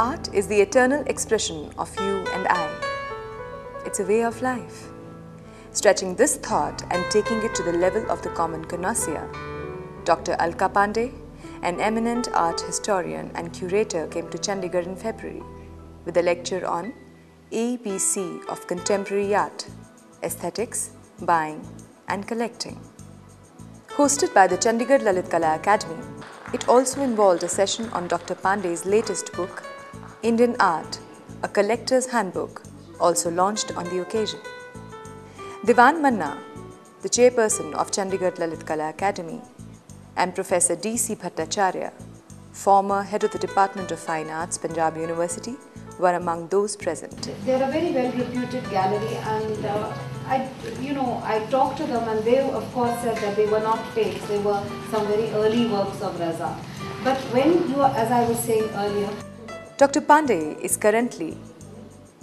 Art is the eternal expression of you and I. It's a way of life. Stretching this thought and taking it to the level of the common connoisseur, Dr. Alka Pandey, an eminent art historian and curator, came to Chandigarh in February with a lecture on ABC of contemporary art, aesthetics, buying and collecting. Hosted by the Chandigarh Lalit Kala Academy, it also involved a session on Dr. Pandey's latest book, Indian Art, a Collector's Handbook, also launched on the occasion. Diwan Manna, the chairperson of Chandigarh Lalit Kala Academy, and Professor D.C. Bhattacharya, former head of the Department of Fine Arts, Punjab University, were among those present. They're a very well-reputed gallery, and I talked to them, and they of course said that they were not fakes. They were some very early works of Raza. But when you are, as I was saying earlier, Dr. Pandey is currently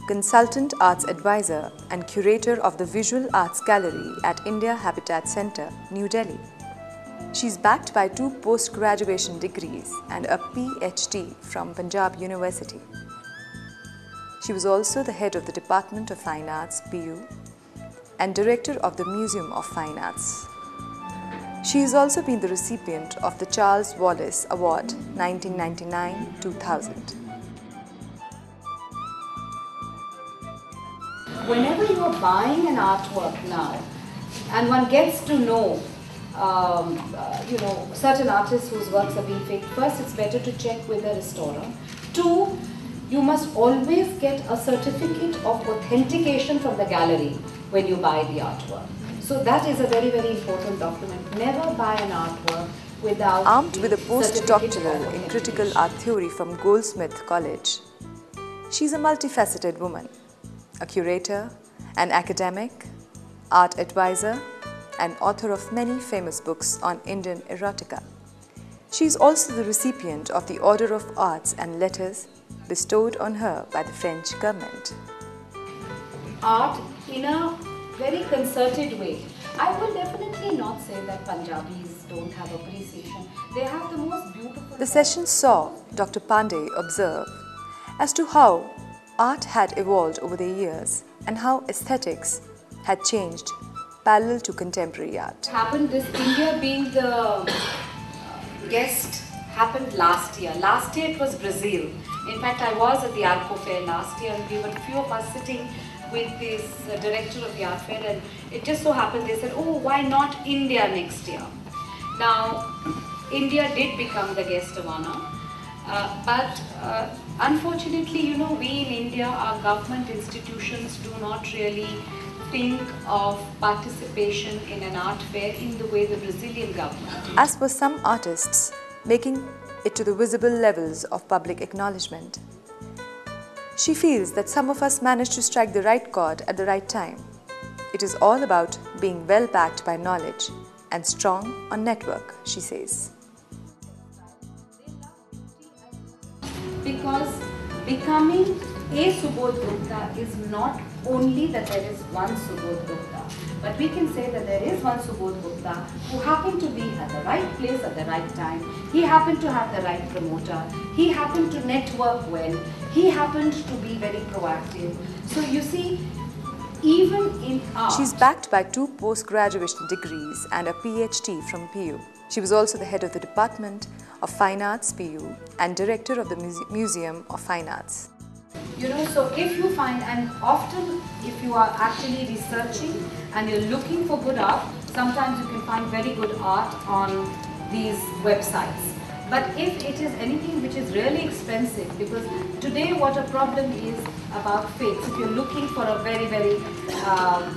Consultant Arts Advisor and Curator of the Visual Arts Gallery at India Habitat Centre, New Delhi. She's backed by 2 post-graduation degrees and a PhD from Punjab University. She was also the head of the Department of Fine Arts, PU, and Director of the Museum of Fine Arts. She has also been the recipient of the Charles Wallace Award 1999-2000. whenever you are buying an artwork now, and one gets to know, certain artists whose works are being faked, first it's better to check with a restorer. 2, you must always get a certificate of authentication from the gallery when you buy the artwork. So that is a very, very important document. Never buy an artwork without... Armed with a postdoctoral in critical art theory from Goldsmith College, she's a multifaceted woman, a curator, an academic, art advisor, and author of many famous books on Indian erotica. She is also the recipient of the Order of Arts and Letters bestowed on her by the French government. Art in a very concerted way. I will definitely not say that Punjabis don't have appreciation. They have the most beautiful... The session saw Dr. Pandey observe as to how art had evolved over the years and how aesthetics had changed parallel to contemporary art. Happened this India being the guest happened last year. Last year it was Brazil. In fact, I was at the Alka Fair last year, and we were a few of us sitting with this director of the art fair, and it just so happened they said, oh, why not India next year? Now, India did become the guest of honor, but unfortunately, we in India, our government institutions do not really think of participation in an art fair in the way the Brazilian government did. As for some artists making it to the visible levels of public acknowledgement, she feels that some of us manage to strike the right chord at the right time. It is all about being well backed by knowledge and strong on network, she says. Because becoming a Subodh Gupta is not only that there is one Subodh Gupta, but we can say that there is one Subodh Gupta who happened to be at the right place at the right time. He happened to have the right promoter. He happened to network well. He happened to be very proactive. So you see, even in art... She's backed by 2 post-graduation degrees and a PhD from PU. She was also the head of the Department of Fine Arts, PU, and director of the Museum of Fine Arts. So if you find, and often if you are actually researching and you're looking for good art, sometimes you can find very good art on these websites. But if it is anything which is really expensive, because today what a problem is about fakes, if you're looking for a very, very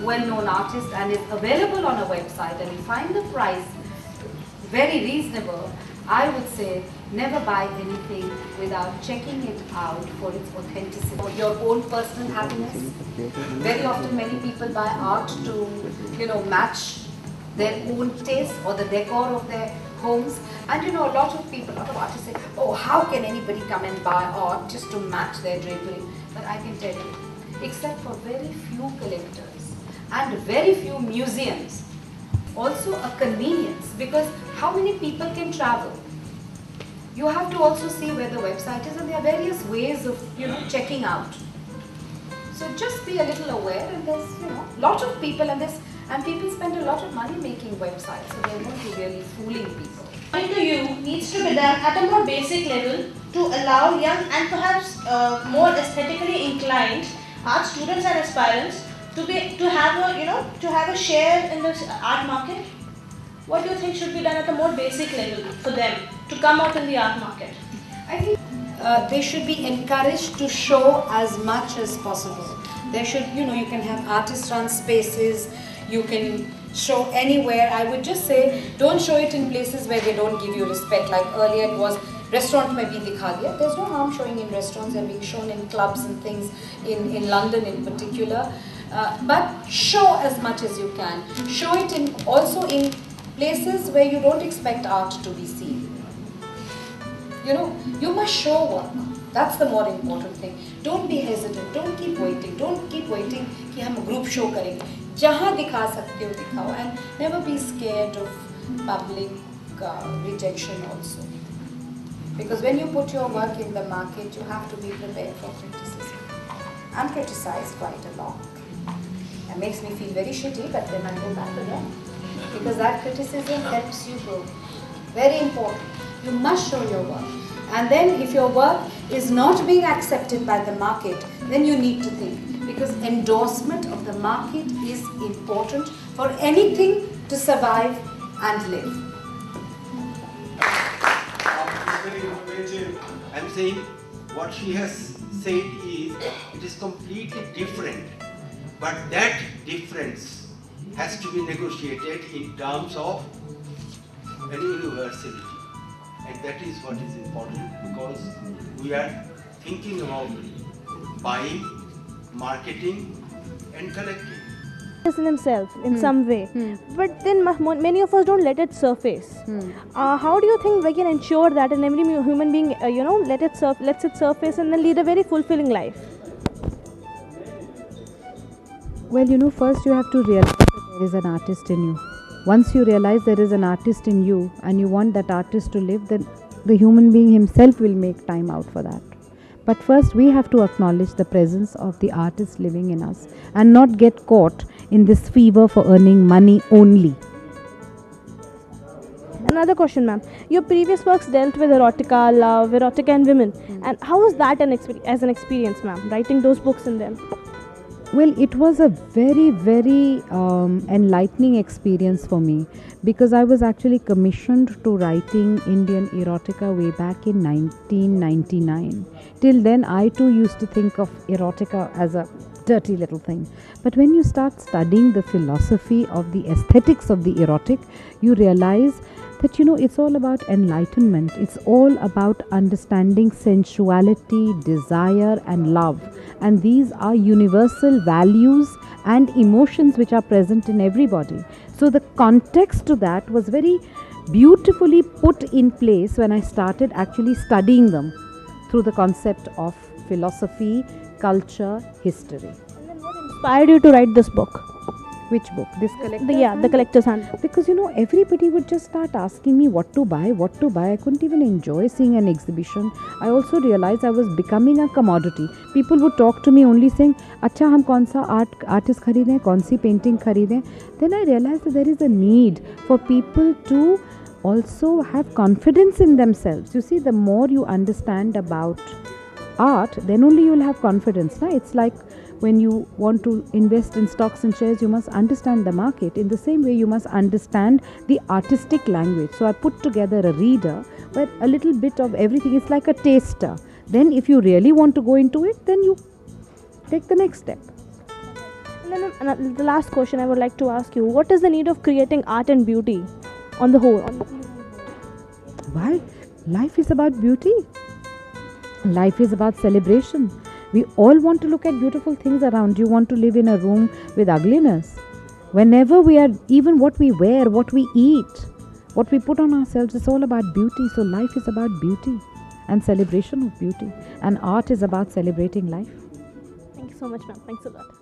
well-known artist and it's available on a website and you find the price very reasonable, I would say never buy anything without checking it out for its authenticity. For your own personal happiness. Very often many people buy art to, match their own taste or the decor of their homes. And a lot of artists say, oh, how can anybody come and buy art just to match their drapery? But I can tell you, except for very few collectors and very few museums, also a convenience, because how many people can travel? you have to also see where the website is, and there are various ways of checking out. So just be a little aware, and there's lot of people, and people spend a lot of money making websites, so they're not really fooling people. According to you, needs to be done at a more basic level to allow young and perhaps more aesthetically inclined art students and aspirants to have a share in this art market? What do you think should be done at a more basic level for them to come out in the art market? I think they should be encouraged to show as much as possible. There should, you can have artist-run spaces, you can show anywhere. I would just say, don't show it in places where they don't give you respect. Like earlier it was, restaurant mein bhi dikha diya. There's no harm showing in restaurants, they're being shown in clubs and things, in London in particular. But show as much as you can. Show it also in places where you don't expect art to be seen. You must show work. That's the more important thing. Don't be hesitant. Don't keep waiting. Don't keep waiting कि हम group show करेंगे. जहाँ दिखा सकते हो दिखाओ, and never be scared of public rejection also. Because when you put your work in the market, you have to be prepared for criticism. I'm criticized quite a lot. It makes me feel very shitty, but then I go back again. Because that criticism helps you grow. Very important. You must show your work. And then if your work is not being accepted by the market, then you need to think. Because endorsement of the market is important for anything to survive and live. Very informative. I'm saying what she has said is, it is completely different. But that difference has to be negotiated in terms of an universality. And that is what is important, because we are thinking about buying, marketing and collecting. In himself in some way, but then many of us don't let it surface. How do you think we can ensure that in every human being lets it surface and then lead a very fulfilling life? Well, first you have to realize that there is an artist in you. Once you realize there is an artist in you and you want that artist to live, then the human being himself will make time out for that. But first we have to acknowledge the presence of the artist living in us and not get caught in this fever for earning money only. Another question, ma'am. Your previous works dealt with erotica, love, erotica and women. And how was that as an experience, ma'am, writing those books in them? Well, it was a very, very enlightening experience for me, because I was actually commissioned to writing Indian erotica way back in 1999. Till then, I too used to think of erotica as a dirty little thing. But when you start studying the philosophy of the aesthetics of the erotic, you realize that it's all about enlightenment. It's all about understanding sensuality, desire and love. And these are universal values and emotions which are present in everybody. So the context to that was very beautifully put in place when I started actually studying them through the concept of philosophy, culture, history. And then what inspired you to write this book? Which book? This collector's the collector's handbook. Because everybody would just start asking me what to buy. I couldn't even enjoy seeing an exhibition. I also realized I was becoming a commodity. People would talk to me only saying, "Acha, hum kaun sa artist kharide, kaun si painting kharide." Then I realized that there is a need for people to also have confidence in themselves. You see, the more you understand about art, then only you will have confidence. It's like when you want to invest in stocks and shares, you must understand the market. In the same way, you must understand the artistic language. So I put together a reader where a little bit of everything is like a taster. Then if you really want to go into it, then you take the next step. And then the last question I would like to ask you, what is the need of creating art and beauty on the whole? Well, life is about beauty. Life is about celebration. We all want to look at beautiful things around. You want to live in a room with ugliness. Whenever we are, even what we wear, what we eat, what we put on ourselves, it's all about beauty. So life is about beauty and celebration of beauty. And art is about celebrating life. Thank you so much, ma'am. Thanks a lot.